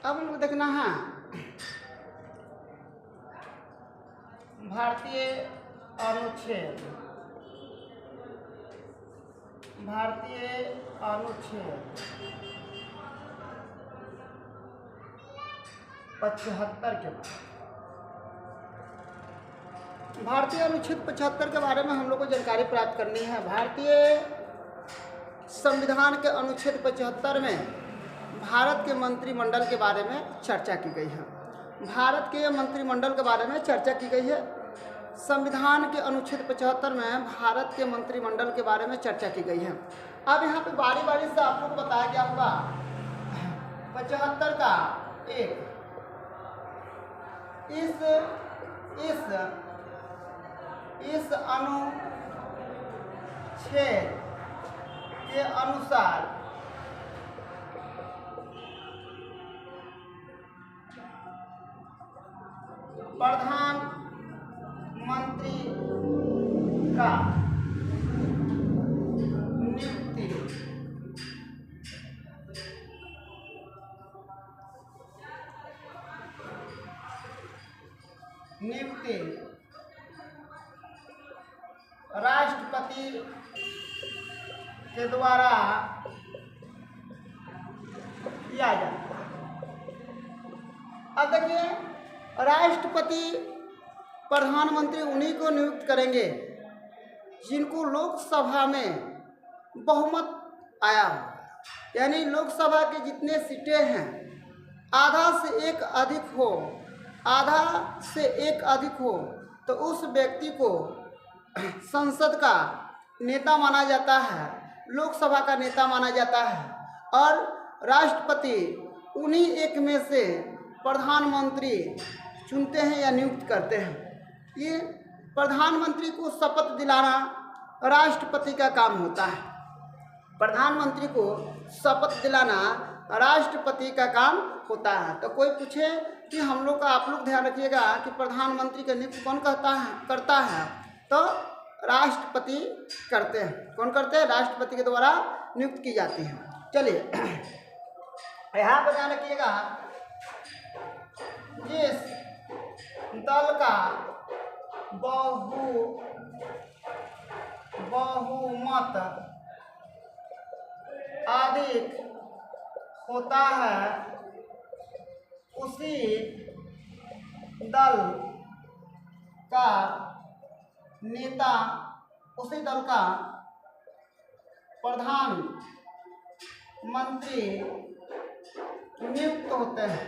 अब हमको देखना है भारतीय अनुच्छेद 75 के बारे भारतीय अनुच्छेद 75 के बारे में हम लोग को जानकारी प्राप्त करनी है। भारतीय संविधान के अनुच्छेद 75 में भारत के मंत्रिमंडल के बारे में चर्चा की गई है। भारत के मंत्रिमंडल के बारे में चर्चा की गई है। संविधान के अनुच्छेद 75 में भारत के मंत्रिमंडल के बारे में चर्चा की गई है। अब यहाँ पे बारी बारी से आप लोग को बताया गया होगा 75 का एक इस अनुच्छेद के अनुसार प्रधानमंत्री का नियुक्ति राष्ट्रपति के द्वारा किया जाए। अब देखिए, राष्ट्रपति प्रधानमंत्री उन्हीं को नियुक्त करेंगे जिनको लोकसभा में बहुमत आया हो, यानी लोकसभा के जितने सीटें हैं आधा से एक अधिक हो तो उस व्यक्ति को संसद का नेता माना जाता है, लोकसभा का नेता माना जाता है। और राष्ट्रपति उन्हीं एक में से प्रधानमंत्री चुनते हैं या नियुक्त करते हैं। ये प्रधानमंत्री को शपथ दिलाना राष्ट्रपति का काम होता है। प्रधानमंत्री को शपथ दिलाना राष्ट्रपति का काम होता है। तो कोई पूछे कि हम लोग का, आप लोग ध्यान रखिएगा कि प्रधानमंत्री का नियुक्त कौन करता है तो राष्ट्रपति करते हैं। कौन करते हैं? राष्ट्रपति के द्वारा नियुक्त की जाती है। चलिए यहाँ पर ध्यान रखिएगा, जिस दल का बहुमत अधिक होता है उसी दल का प्रधानमंत्री नियुक्त होते हैं।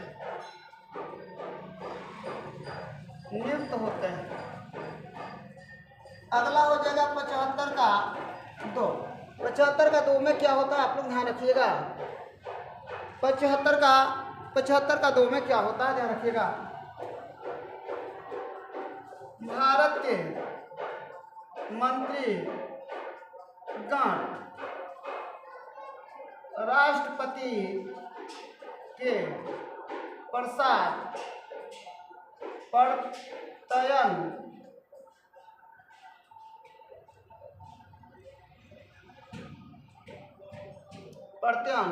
अगला हो जाएगा 75 का 2। 75 का 2 में क्या होता है आप लोग ध्यान रखिएगा। 75 का 2 में क्या होता है ध्यान रखिएगा। भारत के मंत्रीगण राष्ट्रपति के प्रत्ययन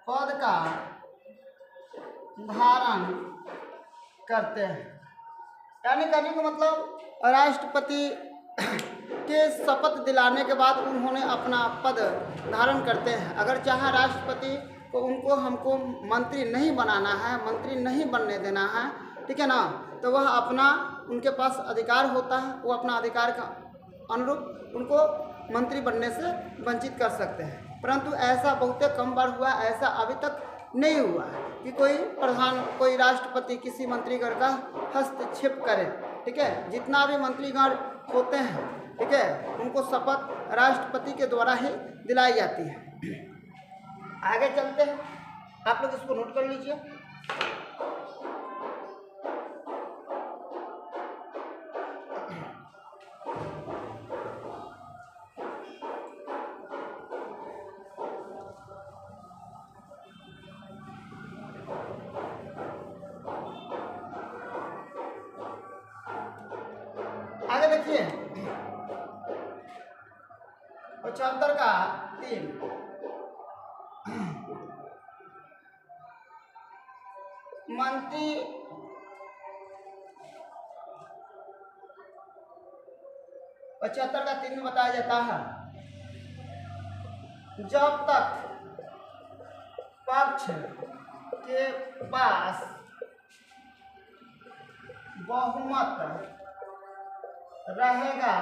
पद का धारण करते हैं। यानी कहने का मतलब राष्ट्रपति के शपथ दिलाने के बाद उन्होंने अपना पद धारण करते हैं। अगर चाहे राष्ट्रपति को हमको मंत्री नहीं बनाना है, मंत्री नहीं बनने देना है, ठीक है ना, तो वह उनके पास अधिकार होता है, वो अपना अधिकार का अनुरूप उनको मंत्री बनने से वंचित कर सकते हैं। परंतु ऐसा बहुत कम बार हुआ, ऐसा अभी तक नहीं हुआ कि कोई राष्ट्रपति किसी मंत्रीगण का हस्तक्षेप करे। ठीक है, जितना भी मंत्रीगण होते हैं, ठीक है, उनको शपथ राष्ट्रपति के द्वारा ही दिलाई जाती है। आगे चलते हैं, आप लोग इसको नोट कर लीजिए। आगे आगे देखिए 75 का 3, मंत्री पचहत्तर का 3 में बताया जाता है, जब तक पक्ष के पास बहुमत रहेगा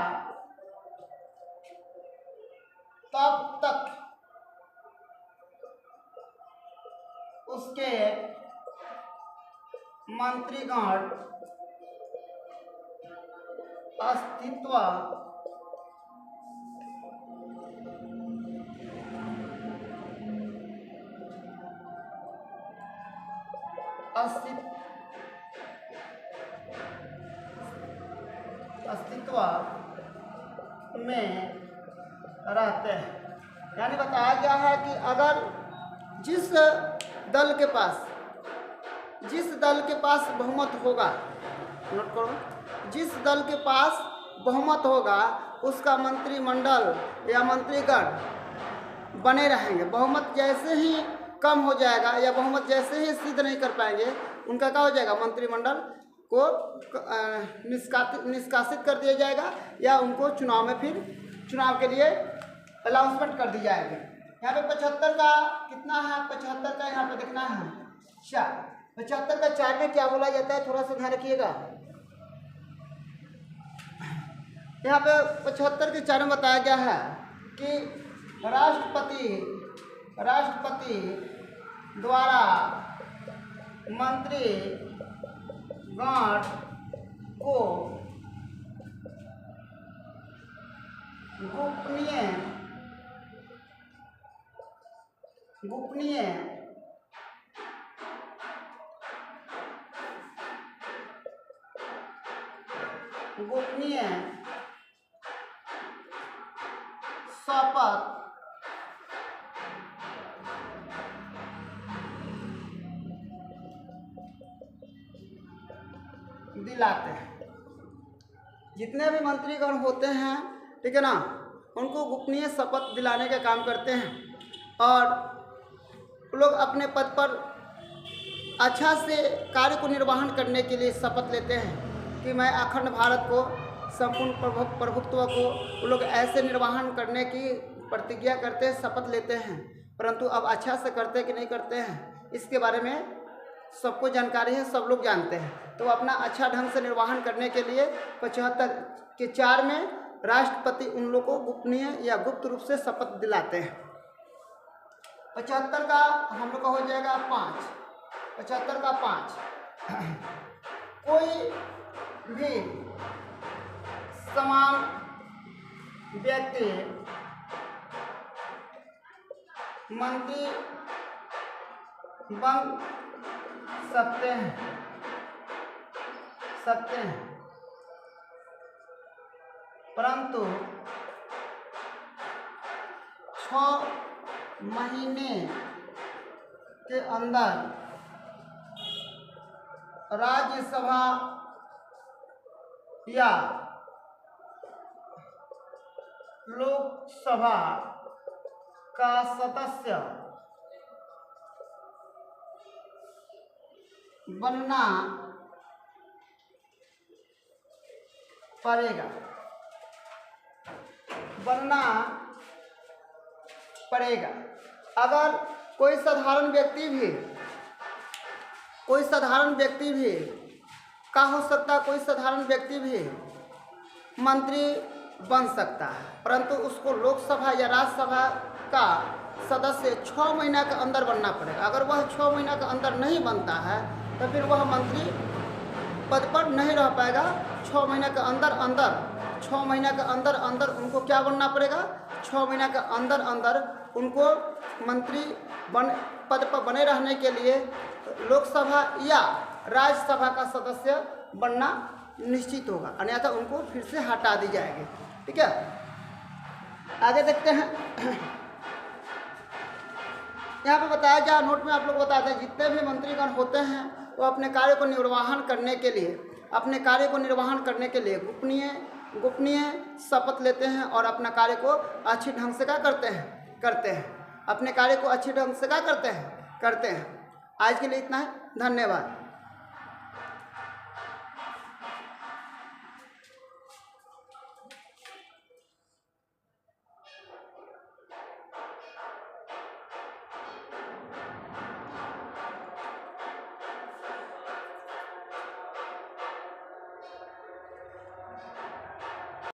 तब तक उसके मंत्रीगण अस्तित्व में रहते हैं। यानी बताया गया है कि अगर जिस दल के पास बहुमत होगा, नोट करो, जिस दल के पास बहुमत होगा उसका मंत्रिमंडल या मंत्रीगण बने रहेंगे। बहुमत जैसे ही कम हो जाएगा या बहुमत जैसे ही सिद्ध नहीं कर पाएंगे, उनका क्या हो जाएगा, मंत्रिमंडल को निष्कासित कर दिया जाएगा या उनको चुनाव के लिए अनाउंसमेंट कर दी जाएगी। यहाँ पे 75 का कितना है, 75 का यहाँ पे देखना है 4। 75 का 4 में क्या बोला जाता है, थोड़ा सा ध्यान रखिएगा। यहाँ पे 75 के 4 में बताया गया है कि राष्ट्रपति द्वारा मंत्रीगण को गोपनीय शपथ दिलाते हैं। जितने भी मंत्रीगण होते हैं, ठीक है ना, उनको गोपनीय शपथ दिलाने का काम करते हैं और लोग अपने पद पर अच्छा से कार्य को निर्वहन करने के लिए शपथ लेते हैं कि मैं अखंड भारत को, संपूर्ण प्रभुत्व को वो लोग ऐसे निर्वहन करने की प्रतिज्ञा करते हैं, शपथ लेते हैं। परंतु अब अच्छा से करते कि नहीं करते हैं, इसके बारे में सबको जानकारी है, सब लोग जानते हैं। तो अपना अच्छा ढंग से निर्वहन करने के लिए 75 के 4 में राष्ट्रपति उन लोग को गोपनीय या गुप्त रूप से शपथ दिलाते हैं। 75 का हम लोग का हो जाएगा 5। 75 का 5, कोई भी समान व्यक्ति मंत्री बन सकते हैं परंतु 6 महीने के अंदर राज्यसभा या लोकसभा का सदस्य बनना पड़ेगा। अगर कोई साधारण व्यक्ति भी का हो सकता, कोई साधारण व्यक्ति भी मंत्री बन सकता है, परंतु उसको लोकसभा या राज्यसभा का सदस्य 6 महीना के अंदर बनना पड़ेगा। अगर वह 6 महीना के अंदर नहीं बनता है तो फिर वह मंत्री पद पर नहीं रह पाएगा। 6 महीना के अंदर उनको क्या बनना पड़ेगा, 6 महीना के अंदर उनको मंत्री पद पर बने रहने के लिए लोकसभा या राज्यसभा का सदस्य बनना निश्चित होगा, अन्यथा उनको फिर से हटा दी जाएगी। ठीक है, आगे देखते हैं। यहाँ पे बताया गया, नोट में आप लोग बताते हैं, जितने भी मंत्रीगण होते हैं वो अपने कार्य को निर्वहन करने के लिए गोपनीय गोपनीय शपथ लेते हैं और अपना कार्य को अच्छी ढंग से क्या करते हैं अपने कार्य को अच्छी ढंग से क्या करते हैं। आज के लिए इतना है, धन्यवाद।